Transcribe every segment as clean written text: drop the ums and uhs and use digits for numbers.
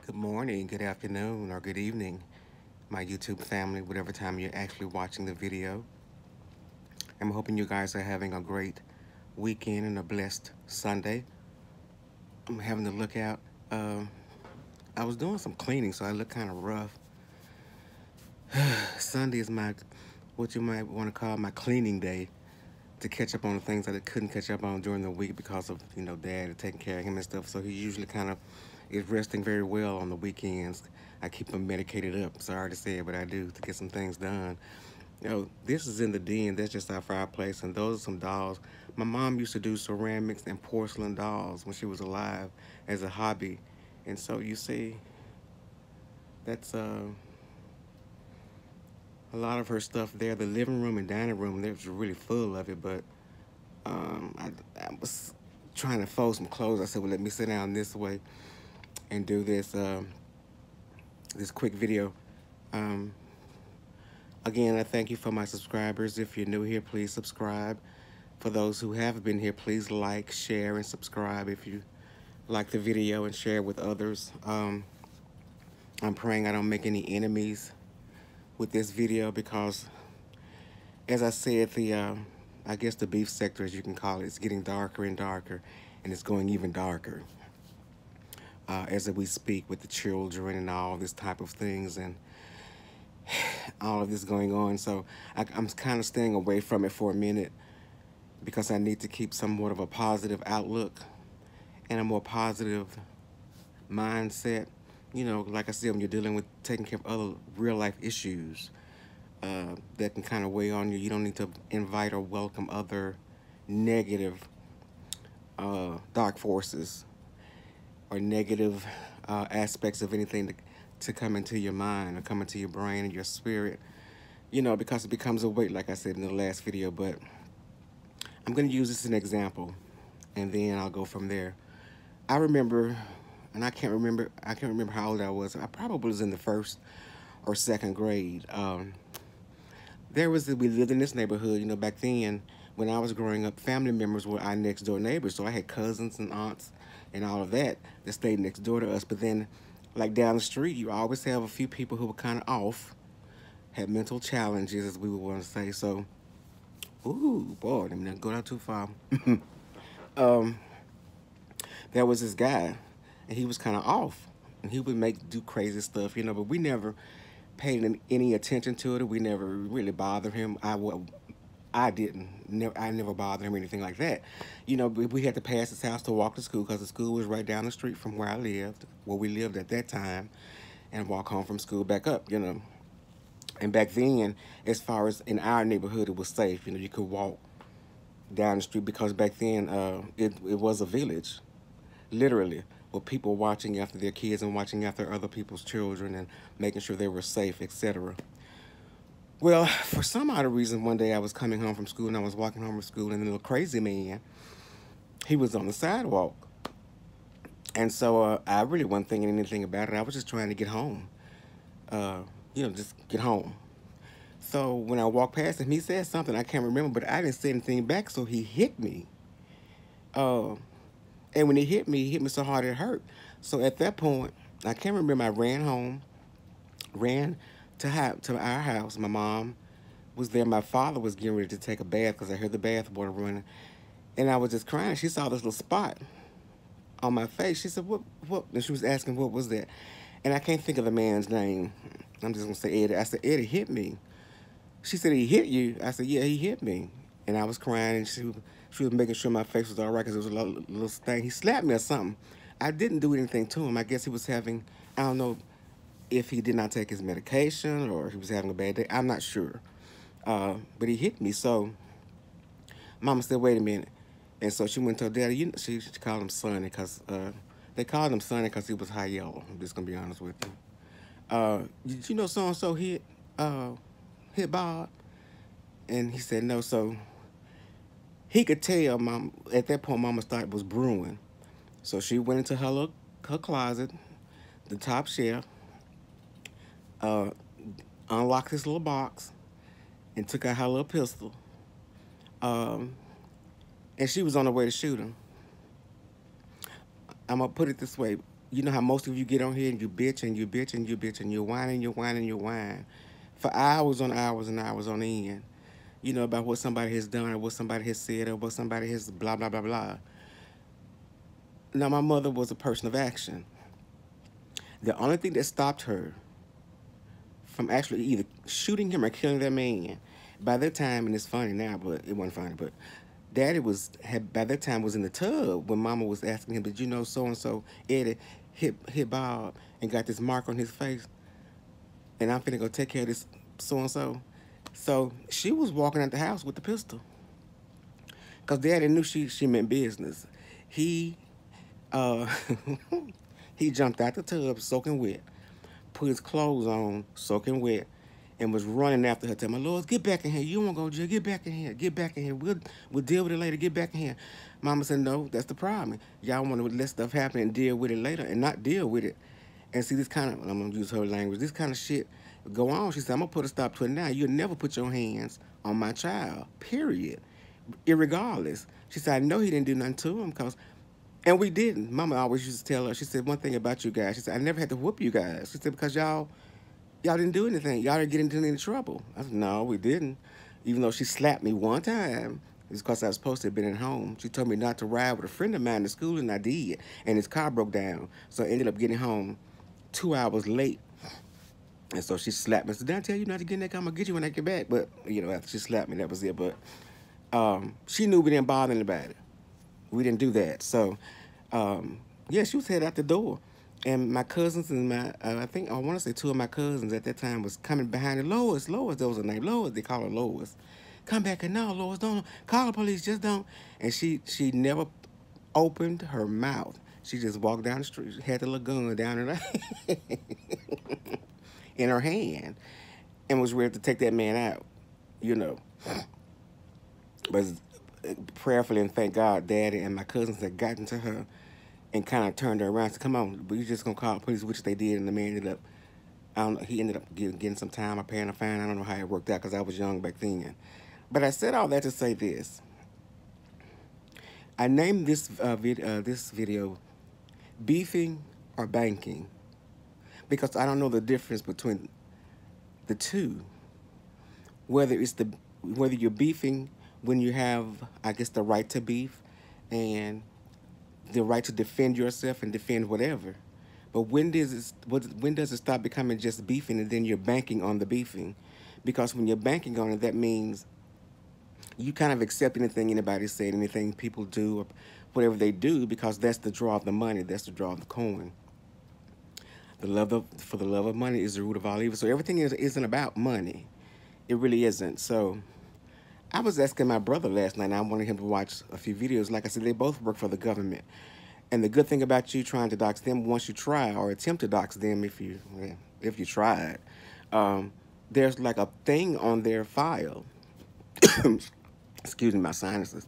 Good morning, good afternoon, or good evening, my YouTube family, whatever time you're actually watching the video. I'm hoping you guys are having a great weekend and a blessed Sunday. I'm having to look out. Um, I was doing some cleaning, so I look kind of rough. Sunday is what you might want to call my cleaning day to catch up on the things that I couldn't catch up on during the week because of, dad taking care of him and stuff. So he usually kind of is resting very well on the weekends. I keep him medicated up. Sorry to say it, but I do to get some things done. This is in the den. That's just our fireplace, and those are some dolls. My mom used to do ceramics and porcelain dolls when she was alive as a hobby, and so you see, that's a lot of her stuff there. The living room and dining room, they're really full of it, but I was trying to fold some clothes. I said, well, let me sit down this way and do this quick video. Um, Again, I thank you for my subscribers. If you're new here, please subscribe. For those who have been here, please like, share, and subscribe if you like the video and share with others. I'm praying I don't make any enemies with this video because, as I said, I guess the beef sector, as you can call it, is getting darker and darker, and it's going even darker as we speak with the children and all this type of things and all of this going on. So I'm kind of staying away from it for a minute because I need to keep somewhat of a positive outlook and a more positive mindset. Like I said, when you're dealing with taking care of other real life issues that can kind of weigh on you, you don't need to invite or welcome other negative dark forces or negative aspects of anything to come into your mind or come into your brain and your spirit, because it becomes a weight, like I said in the last video. But I'm going to use this as an example, and then I'll go from there. I remember, and I can't remember how old I was. I probably was in the first or second grade. We lived in this neighborhood, back then when I was growing up, family members were our next door neighbors. So I had cousins and aunts and all of that stayed next door to us. But then, like down the street, you always have a few people who were kind of off, had mental challenges, as we would want to say. So, ooh, boy, let me not go down too far. um, there was this guy, and he was kind of off, and he would do crazy stuff, but we never paid any attention to it. We never really bothered him. I didn't. I never bothered him or anything like that. We had to pass his house to walk to school because the school was right down the street from where we lived at that time, and walk home from school back up, And back then, as far as in our neighborhood, it was safe. You could walk down the street because back then it was a village, literally, with people watching after their kids and watching after other people's children and making sure they were safe, etc. Well, for some odd reason, one day I was coming home from school and I was walking home from school, and the little crazy man, he was on the sidewalk. And so I really wasn't thinking anything about it. I was just trying to get home, just get home. So when I walked past him, he said something, I can't remember, but I didn't say anything back, so he hit me. And when he hit me so hard it hurt. So at that point, I can't remember, I ran home, ran to our house. My mom was there. My father was getting ready to take a bath because I heard the bath water running. And I was just crying. She saw this little spot on my face. She said, what? And she was asking, what was that? And I can't think of the man's name. I'm just going to say Eddie. I said, Eddie hit me. She said, he hit you? I said, yeah, he hit me. And I was crying, and she was making sure my face was all right because it was a little stain. He slapped me or something. I didn't do anything to him. I guess he was having, I don't know if he did not take his medication or he was having a bad day. I'm not sure. But he hit me. So Mama said, wait a minute. And so she went to her daddy. She called him Sonny because they called him Sonny because he was high yellow. I'm just going to be honest with you. Did you know so-and-so hit Bob? And he said no. So he could tell, Mom, at that point, Mama thought it was brewing. So she went into her closet, the top shelf, unlocked this little box, and took out her little pistol. And she was on her way to shoot him. I'm going to put it this way. You know how most of you get on here and you bitch and you bitch and you bitch and you whine and you whine and you whine for hours on hours and hours on end, you know, about what somebody has done or what somebody has said or what somebody has blah, blah, blah, blah. Now, my mother was a person of action. The only thing that stopped her from actually either shooting him or killing that man, by that time, and it's funny now, but it wasn't funny, but Daddy had by that time was in the tub when Mama was asking him, "Did you know so and so Eddie hit Bob and got this mark on his face, and I'm finna go take care of this so and so." So she was walking out the house with the pistol, cause Daddy knew she meant business. He uh he jumped out the tub soaking wet, put his clothes on soaking wet, and was running after her, telling my Lord, get back in here. You won't go to jail. Get back in here. Get back in here. We'll deal with it later. Get back in here. Mama said, no, that's the problem. Y'all want to let stuff happen and deal with it later and not deal with it. And see, this kind of, I'm going to use her language, this kind of shit go on. She said, I'm going to put a stop to it now. You'll never put your hands on my child, period. Irregardless. She said, I know he didn't do nothing to him because, and we didn't. Mama always used to tell her, she said, one thing about you guys. She said, I never had to whoop you guys. She said, because y'all didn't do anything. Y'all didn't get into any trouble. I said, no, we didn't. Even though she slapped me one time, it's because I was supposed to have been at home. She told me not to ride with a friend of mine to school, and I did. And his car broke down. So I ended up getting home 2 hours late. And so she slapped me. I said, did I tell you not to get in that car? I'm going to get you when I get back. But, you know, after she slapped me, that was it. But she knew we didn't bother anybody. We didn't do that. So, yeah, she was headed out the door. And my cousins and I think, I want to say two of my cousins at that time was coming behind her. Lois, that was her name. Lois, they call her Lois. Come back and no, Lois, don't call the police, just don't. And she never opened her mouth. She just walked down the street, had the little gun down in her, in her hand, and was ready to take that man out, you know. But prayerfully and thank God, Daddy and my cousins had gotten to her and kind of turned her around and said, come on, we're just going to call the police, which they did. And the man ended up, I don't know, he ended up getting some time or paying a fine. I don't know how it worked out because I was young back then. But I said all that to say this. I named this video Beefing or Banking because I don't know the difference between the two. Whether you're beefing when you have, I guess, the right to beef and the right to defend yourself and defend whatever. But when does it stop becoming just beefing and then you're banking on the beefing? Because when you're banking on it, that means you kind of accept anything anybody said, anything people do, or whatever they do, because that's the draw of the money, that's the draw of the coin. For the love of money is the root of all evil. So everything isn't about money. It really isn't. So I was asking my brother last night, and I wanted him to watch a few videos. Like I said, they both work for the government. And the good thing about you trying to dox them, once you try or attempt to dox them, if you try it, there's like a thing on their file. Excuse me, my sinuses.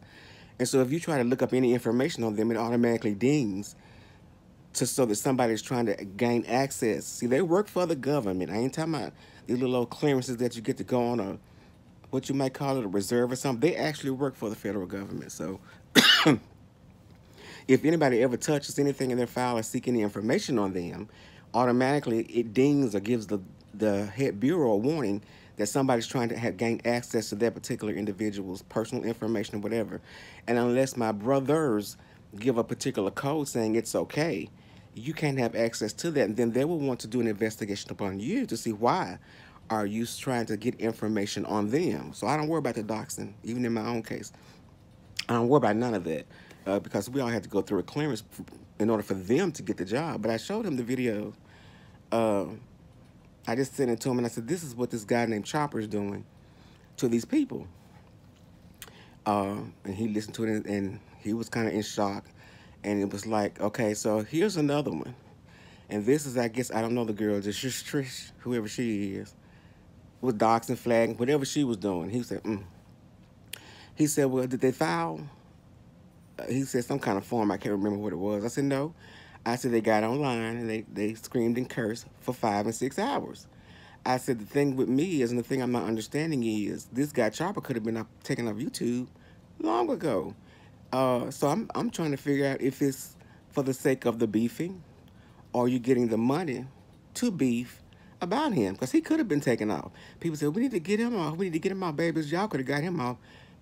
And so if you try to look up any information on them, it automatically dings so that somebody's trying to gain access. See, they work for the government. I ain't talking about these little old clearances that you get to go on a, what you might call it, a reserve or something. They actually work for the federal government. So if anybody ever touches anything in their file or seek any information on them, automatically it dings or gives the head bureau a warning that somebody's trying to gain access to that particular individual's personal information or whatever. And unless my brothers give a particular code saying it's okay, you can't have access to that. And then they will want to do an investigation upon you to see why are you trying to get information on them. So I don't worry about the doxing, even in my own case. I don't worry about none of that because we all had to go through a clearance in order for them to get the job. But I showed him the video. I just sent it to him and I said, this is what this guy named Chopper is doing to these people. And he listened to it and he was kind of in shock. And it was like, okay, so here's another one. And this is, I guess, I don't know the girl, just Trish, whoever she is, was doxing, flagging, whatever she was doing. He said, He said, well, did they file? He said some kind of form. I can't remember what it was. I said, no. I said, they got online and they screamed and cursed for 5 and 6 hours. I said, the thing with me is, and the thing I'm not understanding is, this guy Chopper could have been taken off YouTube long ago. So I'm trying to figure out if it's for the sake of the beefing or are you getting the money to beef about him? Because he could have been taken off. People said, we need to get him off. We need to get him off, babies. Y'all could have got him off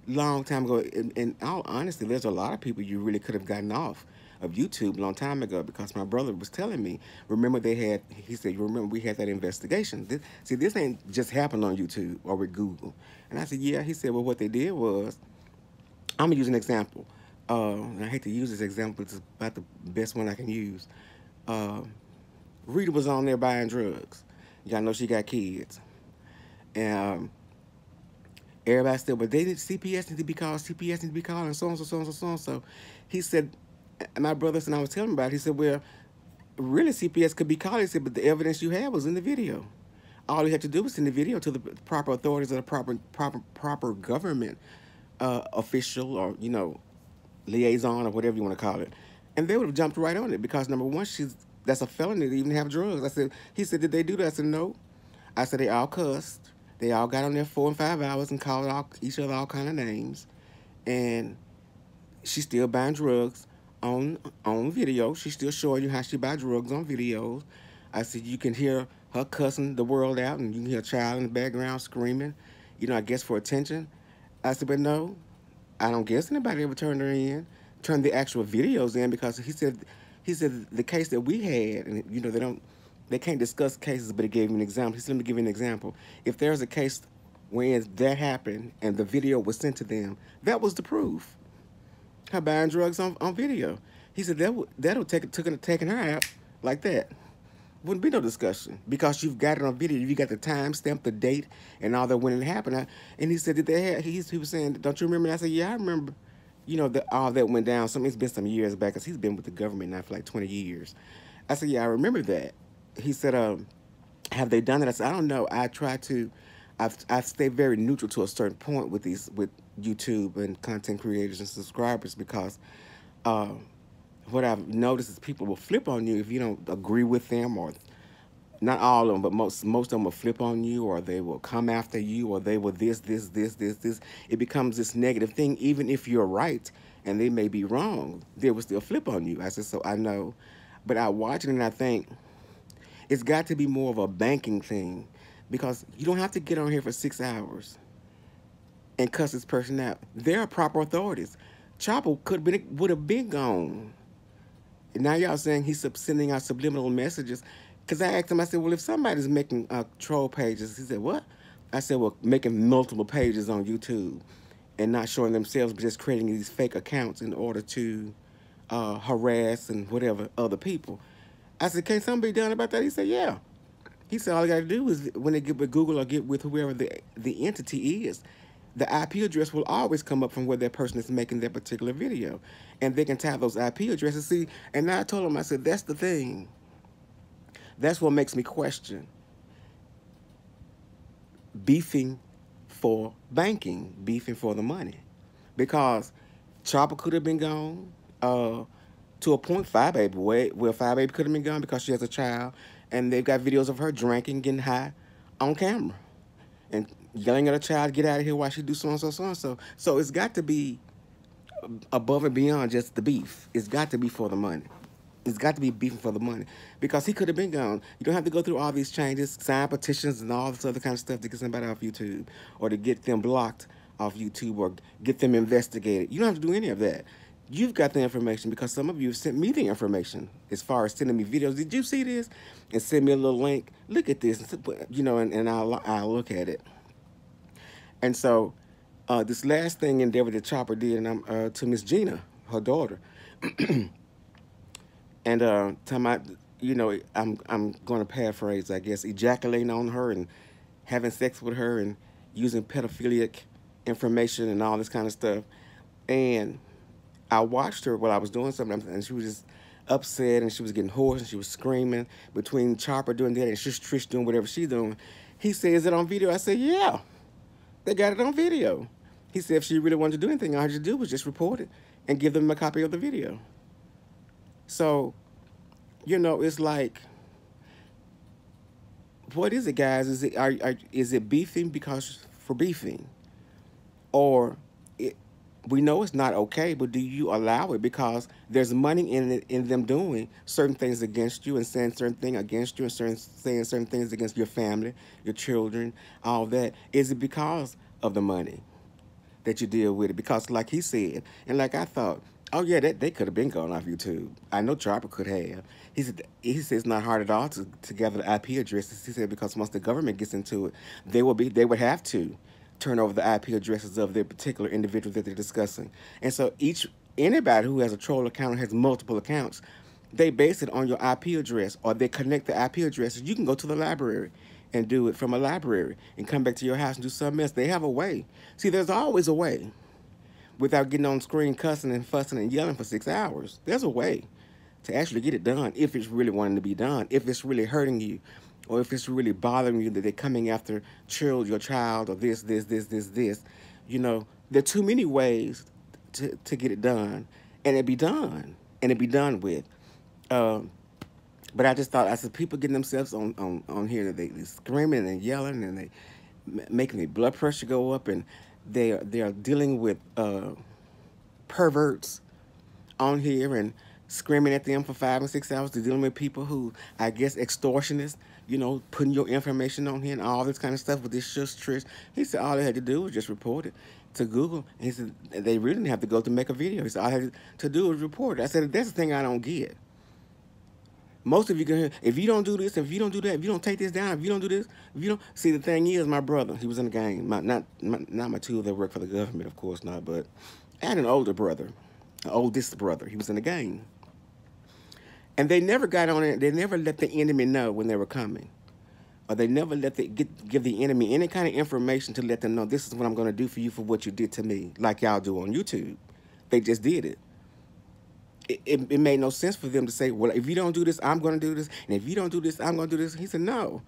long time ago. In all honesty, there's a lot of people you really could have gotten off of YouTube a long time ago, because my brother was telling me, remember he said, you remember we had that investigation. This ain't just happened on YouTube or with Google. And I said, yeah. He said, well, what they did was, I'm going to use an example. And I hate to use this example, but it's about the best one I can use. Rita was on there buying drugs. Y'all know she got kids. And everybody said, but CPS need to be called, CPS need to be called, and so on, so on, so on. So he said, and my brother and I was telling him about it, he said, well, really CPS could be called. He said, but the evidence you had was in the video. All you had to do was send the video to the proper authorities or the proper government official, or, you know, liaison, or whatever you want to call it. And they would have jumped right on it, because number one, that's a felony to even have drugs. He said, did they do that? I said, no. I said, they all cussed. They all got on there 4 and 5 hours and called each other all kind of names. And she's still buying drugs on video. She's still showing you how she buy drugs on videos. I said, you can hear her cussing the world out, and you can hear a child in the background screaming, you know, I guess for attention. I said, but no, I don't guess anybody ever turned the actual videos in, because he said the case that we had, and you know, they can't discuss cases, but he gave me an example. He said, let me give you an example. If there's a case where that happened and the video was sent to them, that was the proof. Her buying drugs on video. He said that'll taking her out like that. Wouldn't be no discussion, because you've got it on video. You got the time stamp, the date, and all that when it happened. And he said that he was saying, don't you remember? And I said, yeah, I remember. You know, all that went down. It's been some years back, because he's been with the government now for like 20 years. I said, yeah, I remember that. He said, have they done it? I said, I don't know. I stay very neutral to a certain point with YouTube and content creators and subscribers, because what I've noticed is people will flip on you if you don't agree with them, or not all of them, but most of them will flip on you, or they will come after you, or they will this. It becomes this negative thing. Even if you're right and they may be wrong, they will still flip on you. I said, so I know. But I watch it and I think it's got to be more of a banking thing, because you don't have to get on here for 6 hours and cuss this person out. There are proper authorities. Chopper would have been gone. And now y'all saying he's sending out subliminal messages. Because I asked him, I said, well, if somebody's making troll pages, he said, what? I said, well, making multiple pages on YouTube and not showing themselves, but just creating these fake accounts in order to harass and whatever other people. I said, can something be done about that? He said, yeah. He said, all you got to do is when they get with Google or get with whoever the entity is, the IP address will always come up from where that person is making that particular video. And they can tap those IP addresses. See, and now I told him, I said, that's the thing. That's what makes me question beefing for banking, beefing for the money. Because Chopper could have been gone to a point. Fire Baby, where Fire Baby could have been gone because she has a child, and they've got videos of her drinking, getting high on camera, and yelling at a child, get out of here while she do so-and-so, so-and-so. So it's got to be above and beyond just the beef. It's got to be for the money. It's got to be beefing for the money, because he could have been gone. You don't have to go through all these changes, sign petitions, and all this other kind of stuff to get somebody off YouTube, or to get them blocked off YouTube, or get them investigated. You don't have to do any of that. You've got the information, because some of you have sent me the information as far as sending me videos. Did you see this? And send me a little link. Look at this, you know, and I'll look at it. And so this last thing Endeavor that Chopper did, and I'm to Miss Gina, her daughter. And talking about, you know, I'm going to paraphrase, I guess, ejaculating on her and having sex with her and using pedophilic information and all this kind of stuff. And I watched her while I was doing something, and she was just upset, and she was getting hoarse, and she was screaming between Chopper doing that and Trish doing whatever she's doing. He said, is it on video? I said, yeah, they got it on video. He said if she really wanted to do anything, all she had to do was just report it and give them a copy of the video. So, you know, it's like, what is it, guys? Is it beefing for beefing, or we know it's not okay, but do you allow it? Because there's money in it, in them doing certain things against you and saying certain things against you and saying certain things against your family, your children, all that. Is it because of the money that you deal with it? Because like he said, and like I thought, oh yeah, that they could have been gone off YouTube. I know Chopper could have. He said it's not hard at all to gather the IP addresses. He said because once the government gets into it, they would have to turn over the IP addresses of their particular individual that they're discussing. And so anybody who has a troll account or has multiple accounts, they base it on your IP address, or they connect the IP addresses. You can go to the library and do it from a library and come back to your house and do something else. They have a way. See, there's always a way without getting on screen cussing and fussing and yelling for 6 hours. There's a way to actually get it done if it's really wanting to be done, if it's really hurting you, or if it's really bothering you that they're coming after your child, or this. You know, there are too many ways to get it done, and it be done, and it be done with. Um, but I just thought, I said, people getting themselves on here, they screaming and yelling, and they making their blood pressure go up, and they are dealing with perverts on here and screaming at them for 5 and 6 hours. They're dealing with people who, I guess, extortionists, you know, putting your information on here and all this kind of stuff with this shush trish. He said all they had to do was just report it to Google. And he said they really didn't have to go to make a video. He said all I had to do was report it. I said, that's the thing I don't get. Most of you can hear, if you don't do this, if you don't do that, if you don't take this down, if you don't do this, if you don't. See, the thing is, my brother, he was in the game. Not my two that work for the government, of course not, but I had an older brother, an oldest brother. He was in the game. And they never got on it. They never let the enemy know when they were coming. Or they never give the enemy any kind of information to let them know, this is what I'm going to do for you for what you did to me, like y'all do on YouTube. They just did it. It made no sense for them to say, well, if you don't do this, I'm going to do this. And if you don't do this, I'm going to do this. He said, no,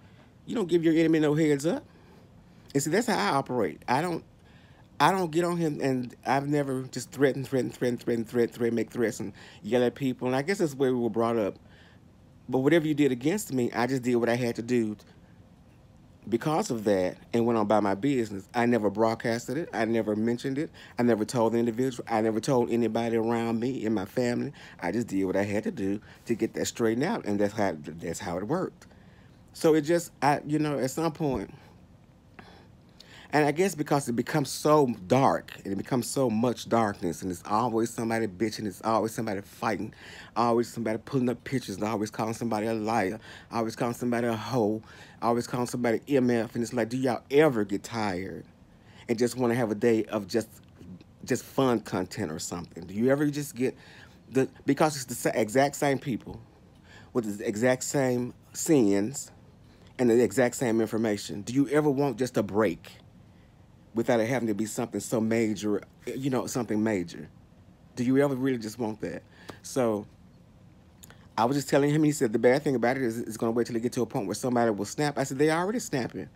you don't give your enemy no heads up. And see, that's how I operate. I don't get on him, and I've never just threaten, make threats and yell at people. And I guess that's where we were brought up. But whatever you did against me, I just did what I had to do because of that, and went on by my business. I never broadcasted it. I never mentioned it. I never told the individual. I never told anybody around me in my family. I just did what I had to do to get that straightened out, and that's how it worked. So it just, at some point, and I guess because it becomes so dark, and it becomes so much darkness, and it's always somebody bitching, it's always somebody fighting, always somebody pulling up pictures, always calling somebody a liar, always calling somebody a hoe, always calling somebody MF, and it's like, do y'all ever get tired and just want to have a day of just fun content or something? Do you ever just get because it's the exact same people with the exact same sins and the exact same information? Do you ever want just a break without it having to be something so major, something major? Do you ever really just want that? So I was just telling him, he said, the bad thing about it is it's going to wait till they get to a point where somebody will snap. I said, they already snapping.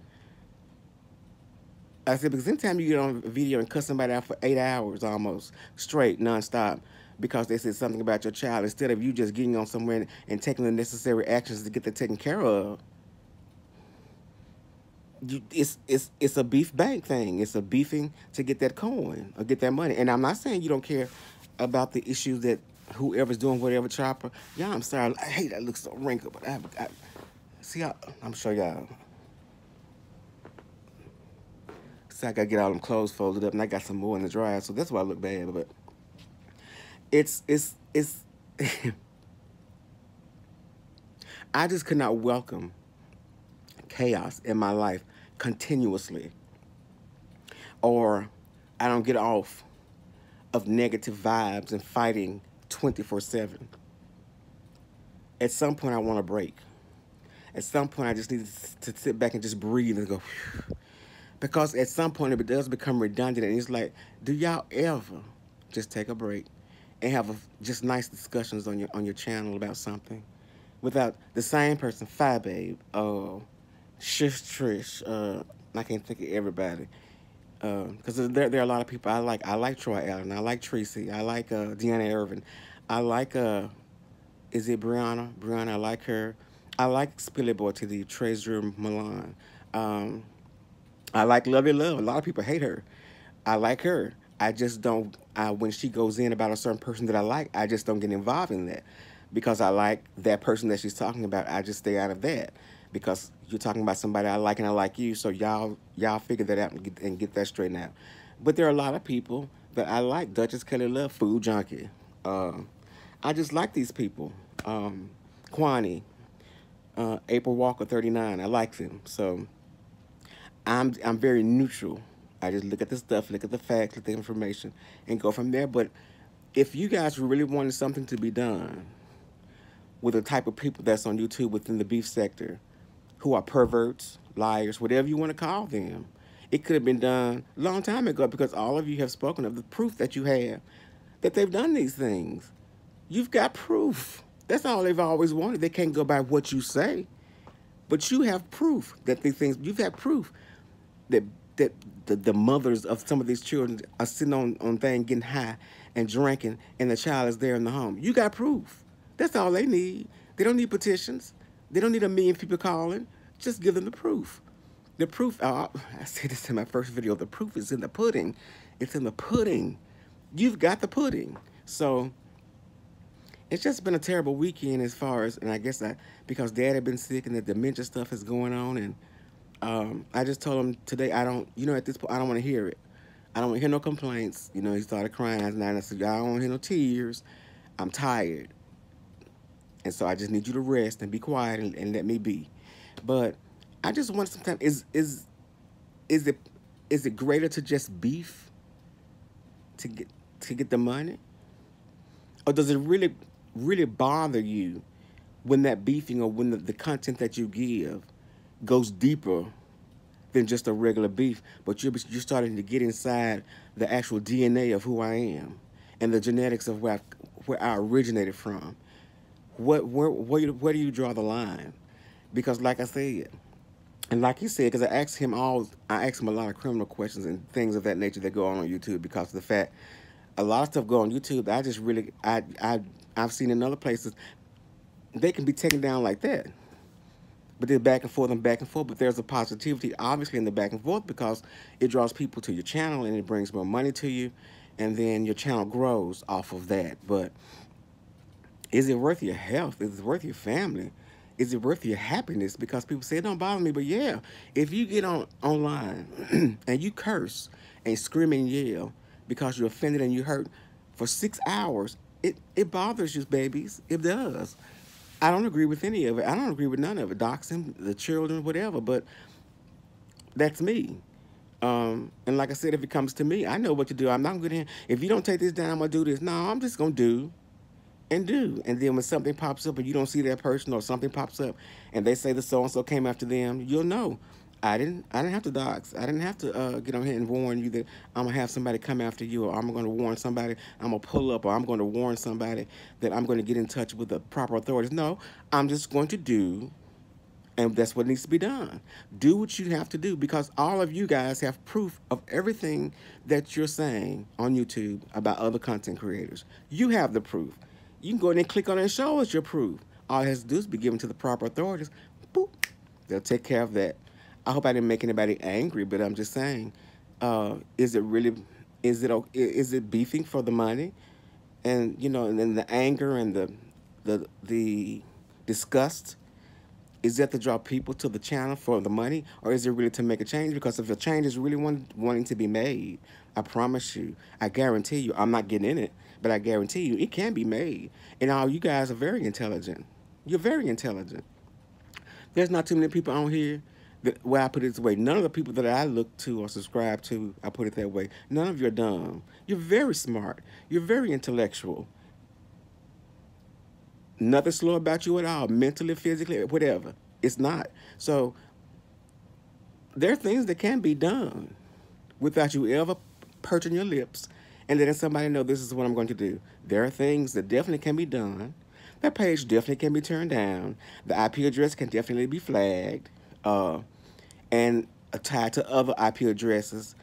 I said, because anytime you get on a video and cut somebody out for 8 hours almost, straight, nonstop, because they said something about your child, instead of you just getting on somewhere and taking the necessary actions to get that taken care of, it's a beef bank thing. It's a beefing to get that coin or get that money. And I'm not saying you don't care about the issues that whoever's doing whatever, Chopper. Y'all, I'm sorry. I hate that looks so wrinkled, but I'm sure y'all. See, I gotta get all them clothes folded up, and I got some more in the dryer, so that's why I look bad. But it's I just could not welcome chaos in my life continuously, or I don't get off of negative vibes and fighting 24/7. At some point, I want a break. At some point, I just need to sit back and just breathe and go, phew. Because at some point, it does become redundant, and it's like, do y'all ever just take a break and have just nice discussions on your channel about something without the same person, Fi Babe, Shish Trish, I can't think of everybody. Because there are a lot of people I like. I like Troy Allen. I like Tracy. I like Deanna Irvin. I like, is it Brianna? Brianna, I like her. I like Spilly Boy to the Treasure Milan. I like Lovey Love. A lot of people hate her. I like her. I just don't. When she goes in about a certain person that I like, I just don't get involved in that because I like that person that she's talking about. I just stay out of that because you're talking about somebody I like and I like you. So y'all figure that out and get that straightened out. But there are a lot of people that I like. Duchess Kelly Love, Food Junkie. I just like these people. Kwani, April Walker, 39. I like them. So I'm very neutral. I just look at the stuff, look at the facts, look at the information, and go from there. But if you guys really wanted something to be done with the type of people that's on YouTube within the beef sector, who are perverts, liars, whatever you want to call them, it could have been done a long time ago because all of you have spoken of the proof that you have that they've done these things. You've got proof. That's all they've always wanted. They can't go by what you say, but you have proof that these things. You've had proof that the mothers of some of these children are sitting on things getting high and drinking, and the child is there in the home. You got proof. That's all they need. They don't need petitions. They don't need a million people calling. Just give them the proof. The proof, I said this in my first video, the proof is in the pudding. It's in the pudding. You've got the pudding. So it's just been a terrible weekend as far as, and I guess because Dad had been sick and the dementia stuff is going on, and I just told him today, at this point, I don't want to hear it. I don't want to hear no complaints. He started crying last night, and I said, I don't want to hear no tears. I'm tired. And so I just need you to rest and be quiet and let me be. But I just want sometimes, is it greater to just beef to get the money? Or does it really, really bother you when that beefing or when the content that you give goes deeper than just a regular beef, but you're starting to get inside the actual DNA of who I am and the genetics of where I originated from? Where do you draw the line? Because like I said, and like you said, because I asked him a lot of criminal questions and things of that nature that go on YouTube because of the fact a lot of stuff go on YouTube. I've seen in other places they can be taken down like that. But they're back and forth, but there's a positivity, obviously, in the back and forth because it draws people to your channel and it brings more money to you, and then your channel grows off of that. But is it worth your health? Is it worth your family? Is it worth your happiness? Because people say it don't bother me, but yeah, if you get online and you curse and scream and yell because you're offended and you hurt for 6 hours, it bothers you, babies. It does. I don't agree with any of it. I don't agree with none of it. Doxing the children, whatever. But that's me. And like I said, if it comes to me, I know what to do. I'm not going to, if you don't take this down, I'm going to do this. No, I'm just going to do. And then when something pops up and you don't see that person or something pops up and they say the so-and-so came after them, you'll know. I didn't have to dox. I didn't have to get on here and warn you that I'm going to have somebody come after you, or I'm going to warn somebody, I'm going to pull up, or I'm going to warn somebody that I'm going to get in touch with the proper authorities. No, I'm just going to do, and that's what needs to be done. Do what you have to do, because all of you guys have proof of everything that you're saying on YouTube about other content creators. You have the proof. You can go in and click on it and show us your proof. All it has to do is be given to the proper authorities. Boop. They'll take care of that. I hope I didn't make anybody angry, but I'm just saying, is it beefing for the money? And, and then the anger and the disgust, is that to draw people to the channel for the money, or is it really to make a change? Because if a change is really wanting to be made, I promise you, I guarantee you, I'm not getting in it, but I guarantee you, it can be made. And all you guys are very intelligent. You're very intelligent. There's not too many people on here I put it this way, none of the people that I look to or subscribe to, I put it that way, none of you are dumb. You're very smart. You're very intellectual. Nothing slow about you at all, mentally, physically, whatever. It's not. So there are things that can be done without you ever perching your lips and letting somebody know this is what I'm going to do. There are things that definitely can be done. That page definitely can be turned down. The IP address can definitely be flagged. And tied to other IP addresses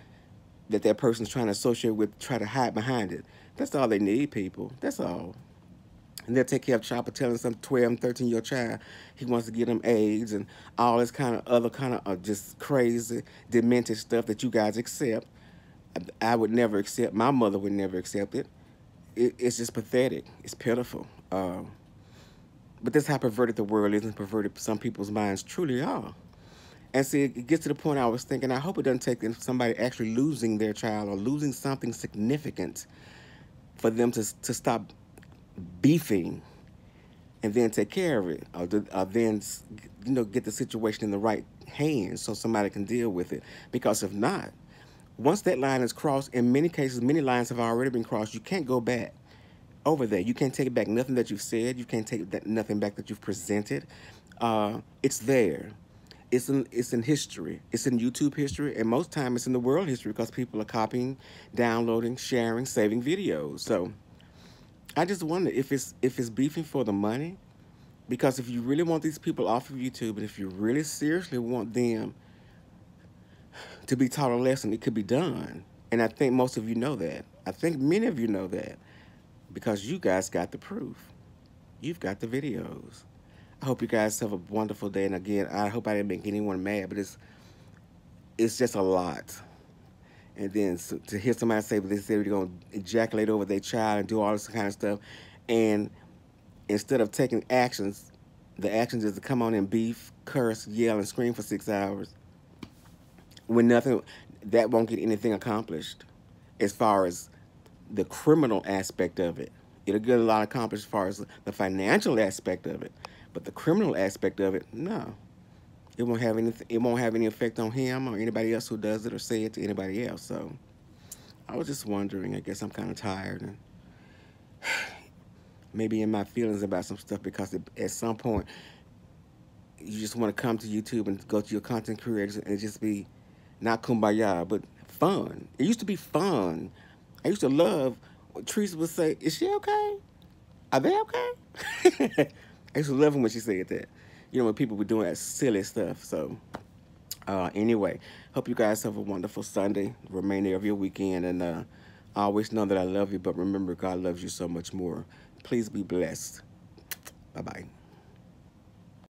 that person's trying to associate with, try to hide behind it. That's all they need, people. That's all. And they'll take care of Chopper telling some 12, 13-year-old child he wants to get them AIDS and all this kind of other kind of just crazy, demented stuff that you guys accept. I would never accept. My mother would never accept it. It's just pathetic. It's pitiful. But that's how perverted the world is, and perverted some people's minds truly are. And see, it gets to the point I was thinking, I hope it doesn't take somebody actually losing their child or losing something significant for them to stop beefing and then take care of it, or then get the situation in the right hands so somebody can deal with it. Because if not, once that line is crossed, in many cases, many lines have already been crossed. You can't go back over there. You can't take back nothing that you've said. You can't take nothing back that you've presented. It's there. It's in history. It's in YouTube history, and most time it's in the world history because people are copying, downloading, sharing, saving videos. So I just wonder if it's beefing for the money, because if you really want these people off of YouTube, and if you really seriously want them to be taught a lesson, it could be done. And I think most of you know that. I think many of you know that because you guys got the proof. You've got the videos. I hope you guys have a wonderful day. And again, I hope I didn't make anyone mad, but it's just a lot. And then to hear somebody say, they said they're going to ejaculate over their child and do all this kind of stuff, and instead of taking actions, the actions is to come on and beef, curse, yell, and scream for 6 hours. When nothing, that won't get anything accomplished as far as the criminal aspect of it. It'll get a lot accomplished as far as the financial aspect of it. But the criminal aspect of it, no. It won't have any effect on him or anybody else who does it or say it to anybody else. So I was just wondering, I guess I'm kind of tired and maybe in my feelings about some stuff, because at some point you just want to come to YouTube and go to your content creators and just be not kumbaya, but fun. It used to be fun. I used to love what Teresa would say, is she okay? Are they okay? I used to love when she said that. When people were doing that silly stuff. So anyway, hope you guys have a wonderful Sunday, remainder of your weekend. And I always know that I love you, but remember, God loves you so much more. Please be blessed. Bye-bye.